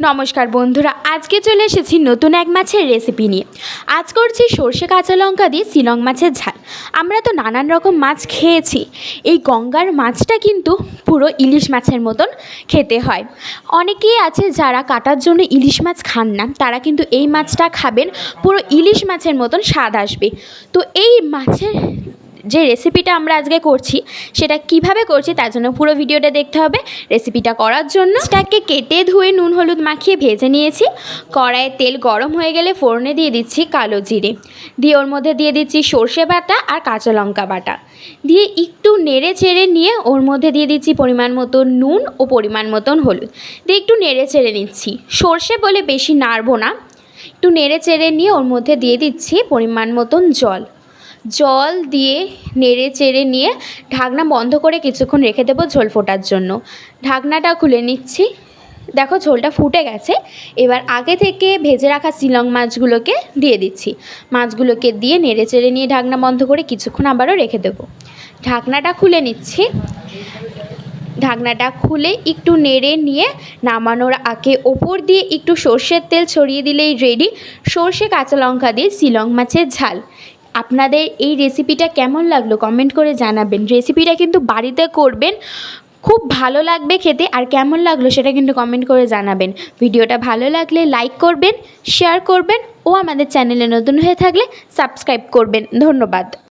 নমস্কার বন্ধুরা, আজকে চলে এসেছি নতুন এক মাছের রেসিপি নিয়ে। আজ করছি সর্ষে কাঁচা লঙ্কা দিয়ে শিলং মাছের ঝাল। আমরা তো নানান রকম মাছ খেয়েছি, এই গঙ্গার মাছটা কিন্তু পুরো ইলিশ মাছের মতন খেতে হয়। অনেকেই আছে যারা কাটার জন্য ইলিশ মাছ খান না, তারা কিন্তু এই মাছটা খাবেন, পুরো ইলিশ মাছের মতন স্বাদ আসবে। তো এই মাছের যে রেসিপিটা আমরা আজকে করছি সেটা কিভাবে করছি তার জন্য পুরো ভিডিওটা দেখতে হবে। রেসিপিটা করার জন্য মাছটাকে কেটে ধুয়ে নুন হলুদ মাখিয়ে ভেজে নিয়েছি। কড়াইয়ে তেল গরম হয়ে গেলে ফোড়নে দিয়ে দিচ্ছি কালো জিরে, দিয়ে ওর মধ্যে দিয়ে দিচ্ছি সর্ষে বাটা আর কাঁচা লঙ্কা বাটা, দিয়ে একটু নেড়ে চেড়ে নিয়ে ওর মধ্যে দিয়ে দিচ্ছি পরিমাণ মতো নুন ও পরিমাণ মতন হলুদ, দিয়ে একটু নেড়ে চেড়ে নিচ্ছি। সর্ষে বলে বেশি নাড়বো না, একটু নেড়ে চেড়ে নিয়ে ওর মধ্যে দিয়ে দিচ্ছি পরিমাণ মতন জল দিয়ে নেড়ে চেড়ে নিয়ে ঢাকনা বন্ধ করে কিছুক্ষণ রেখে দেবো ঝোল ফোটার জন্য। ঢাকনাটা খুলে নিচ্ছি, দেখো ঝোলটা ফুটে গেছে। এবার আগে থেকে ভেজে রাখা শিলং মাছগুলোকে দিয়ে দিচ্ছি। মাছগুলোকে দিয়ে নেড়ে চেড়ে নিয়ে ঢাকনা বন্ধ করে কিছুক্ষণ আবারও রেখে দেবো। ঢাকনাটা খুলে নিচ্ছি, ঢাকনাটা খুলে একটু নেড়ে নিয়ে নামানোর আগে ওপর দিয়ে একটু সর্ষের তেল ছড়িয়ে দিলেই রেডি সর্ষে কাঁচা লঙ্কা দিয়ে শিলং মাছের ঝাল। আপনাদের এই রেসিপিটা কেমন লাগলো কমেন্ট করে জানাবেন। রেসিপিটা কিন্তু বাড়িতে করবেন, খুব ভালো লাগবে খেতে। আর কেমন লাগলো সেটা কিন্তু কমেন্ট করে জানাবেন। ভিডিওটা ভালো লাগলে লাইক করবেন, শেয়ার করবেন ও আমাদের চ্যানেলে নতুন হয়ে থাকলে সাবস্ক্রাইব করবেন। ধন্যবাদ।